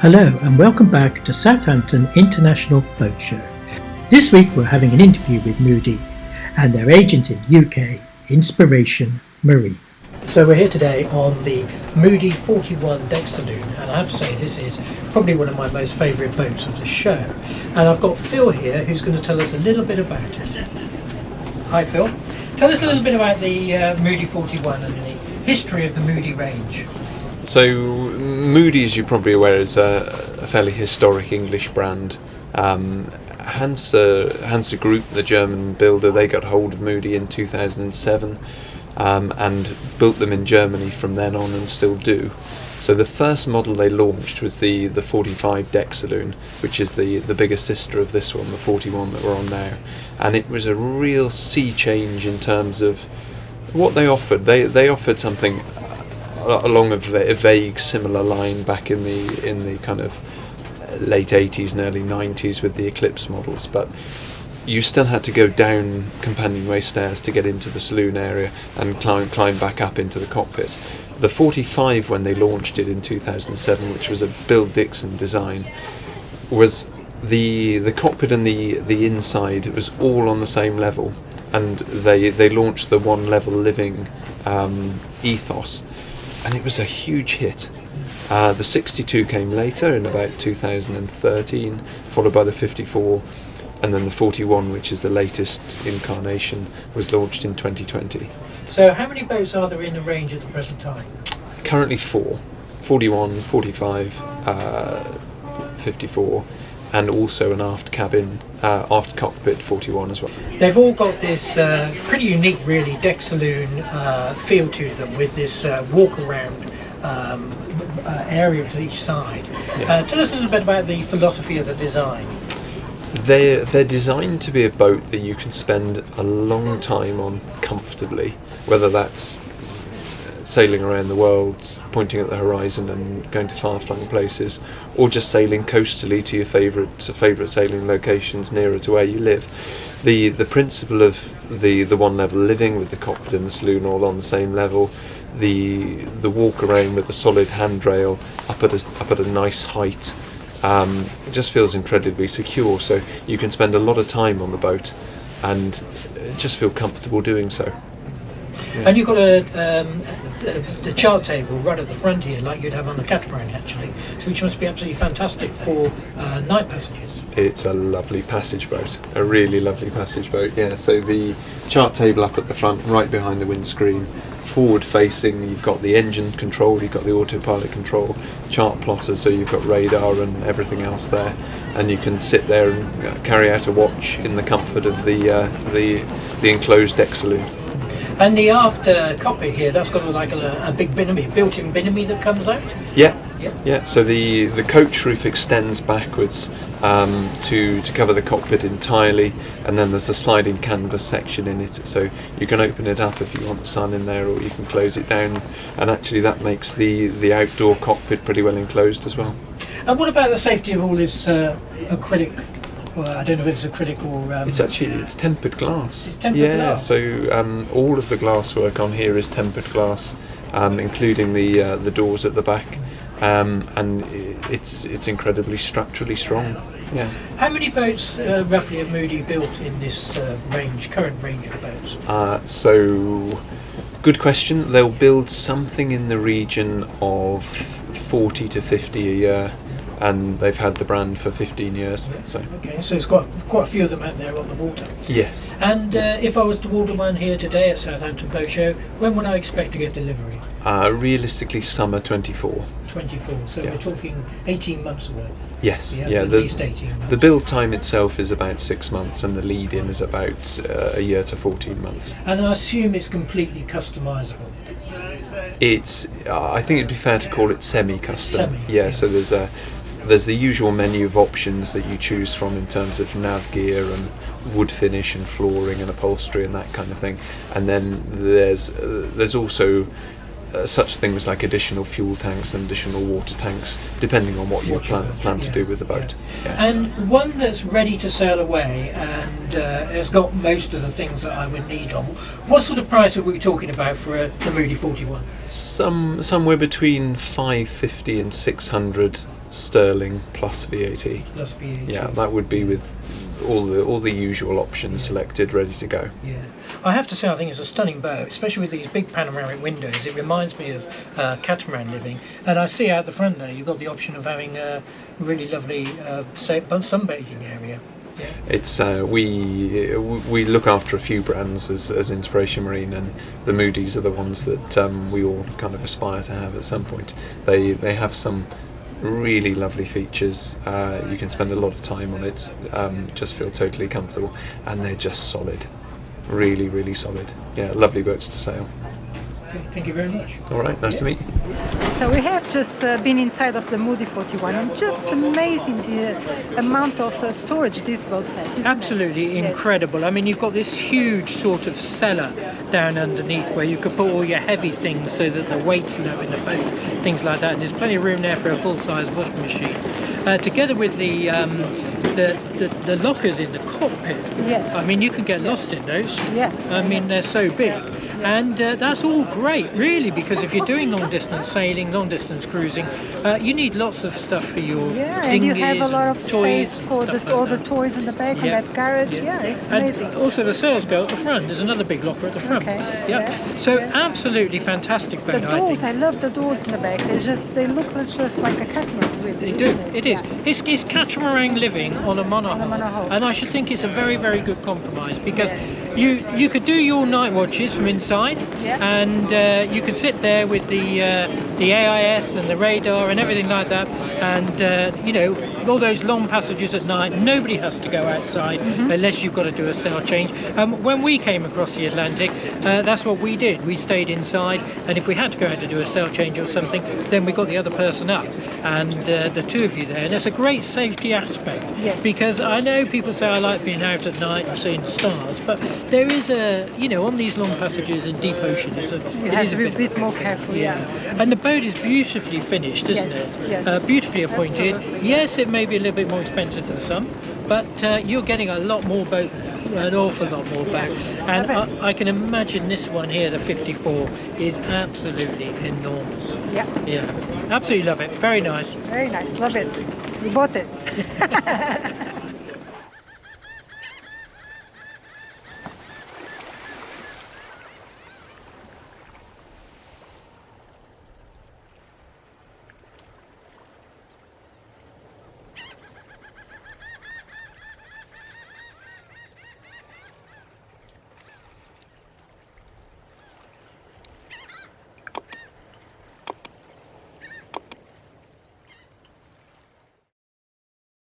Hello and welcome back to Southampton International Boat Show. This week we're having an interview with Moody and their agent in UK, Inspiration Marine. So we're here today on the Moody 41 Deck Saloon, and I have to say this is probably one of my most favourite boats of the show. And I've got Phil here who's going to tell us a little bit about it. Hi Phil. Tell us a little bit about the Moody 41 and the history of the Moody range. So Moody, as you're probably aware, is a fairly historic English brand. Hansa Group, the German builder, they got hold of Moody in 2007 and built them in Germany from then on and still do. So the first model they launched was the 45 Deck Saloon, which is the bigger sister of this one, the 41 that we're on now. And it was a real sea change in terms of what they offered. They offered something along a vague similar line back in the kind of late 80s and early 90s with the Eclipse models, but you still had to go down companionway stairs to get into the saloon area and climb back up into the cockpit. The 45, when they launched it in 2007, which was a Bill Dixon design, was the cockpit and the inside was all on the same level, and they launched the one level living ethos. And it was a huge hit. The 62 came later in about 2013, followed by the 54, and then the 41, which is the latest incarnation, was launched in 2020. So how many boats are there in the range at the present time? Currently 4, 41, 45, 54, and also an aft cockpit 41 as well. They've all got this pretty unique, really, Deck Saloon feel to them, with this walk-around area to each side. Yeah. Tell us a little bit about the philosophy of the design. They're designed to be a boat that you can spend a long time on comfortably, whether that's sailing around the world, pointing at the horizon and going to far-flung places, or just sailing coastally to your favourite sailing locations nearer to where you live. The principle of the one level living with the cockpit and the saloon all on the same level, the walk around with the solid handrail up at a nice height, it just feels incredibly secure. So you can spend a lot of time on the boat and just feel comfortable doing so. Yeah. And you've got the chart table right at the front here, like you'd have on the catamaran actually, which must be absolutely fantastic for night passages. It's a lovely passage boat, a really lovely passage boat, yeah. So the chart table up at the front, right behind the windscreen, forward facing, you've got the engine control, you've got the autopilot control, chart plotter, so you've got radar and everything else there, and you can sit there and carry out a watch in the comfort of the enclosed deck saloon. And the aft cockpit here, that's got like a big binomy, built-in binomy that comes out? Yeah. So the coach roof extends backwards to cover the cockpit entirely, and then there's a sliding canvas section in it, so you can open it up if you want the sun in there, or you can close it down, and actually that makes the outdoor cockpit pretty well enclosed as well. And what about the safety of all this acrylic? Well, I don't know if it's acrylic or... It's tempered glass. It's tempered glass? So all of the glass work on here is tempered glass, including the doors at the back, and it's incredibly structurally strong. Yeah. How many boats roughly have Moody built in this current range of boats? So, good question. They'll build something in the region of 40 to 50 a year. And they've had the brand for 15 years. So there's quite a few of them out there on the water. Yes. And if I was to order one here today at Southampton Boat Show, when would I expect to get delivery? Realistically, summer 24. 24, so we're talking 18 months away. Yes, at least 18 months. The build time itself is about 6 months, and the lead-in is about a year to 14 months. And I assume it's completely customisable. I think it'd be fair to call it semi-custom. So there's the usual menu of options that you choose from in terms of nav gear and wood finish and flooring and upholstery and that kind of thing, and then there's also such things like additional fuel tanks and additional water tanks, depending on what you plan to do with the boat. Yeah. And one that's ready to sail away and has got most of the things that I would need on. What sort of price are we talking about for the Moody 41? Somewhere between 550 and 600 sterling plus VAT. Plus VAT. Yeah, that would be with all the usual options selected, ready to go. Yeah, I have to say I think it's a stunning boat, especially with these big panoramic windows. It reminds me of catamaran living, and I see out the front there you've got the option of having a really lovely sunbathing area. Yeah. It's we look after a few brands as Inspiration Marine, and the Moody's are the ones that we all kind of aspire to have at some point. They have some really lovely features. You can spend a lot of time on it, just feel totally comfortable, and they're just solid, really solid. Yeah, lovely boats to sail. Okay, thank you very much. All right, nice to meet you. So we have just been inside of the Moody 41, and just amazing the amount of storage this boat has. Isn't Absolutely it? incredible. Yes. I mean, you've got this huge sort of cellar down underneath where you could put all your heavy things so that the weight's low in the boat, things like that. And there's plenty of room there for a full-size washing machine. Together with the lockers in the cockpit. Yes. I mean, you can get lost in those. Yeah. I mean, they're so big. And that's all great, really, because if you're doing long-distance sailing, long-distance cruising, you need lots of stuff for your and you dinghies have a lot of toys space for all the toys in the back and that garage. Yeah, it's amazing. And also the sails go at the front. There's another big locker at the front. Okay. Yeah. So absolutely fantastic boat. The doors, I I love the doors in the back. They look just like a catamaran, really. They do. It is. Yeah. It's catamaran living on a monohull. monohull. And I should think it's a very good compromise, because you could do your night watches from inside, and you could sit there with the AIS and the radar and everything like that, and you know, all those long passages at night. Nobody has to go outside unless you've got to do a sail change. When we came across the Atlantic, that's what we did. We stayed inside, and if we had to go out to do a sail change or something, then we got the other person up, and the two of you there. And it's a great safety aspect, because I know people say I like being out at night and seeing the stars, but there is a, you know, on these long passages in deep ocean, you have to be a bit more careful. And the boat is beautifully finished, isn't it? Yes. Beautifully appointed. Absolutely. Yes, it may be a little bit more expensive than some, but you're getting a lot more boat there, an awful lot more back. And I can imagine this one here, the 54, is absolutely enormous. Yeah, absolutely love it. Very nice. Very nice. Love it. We bought it.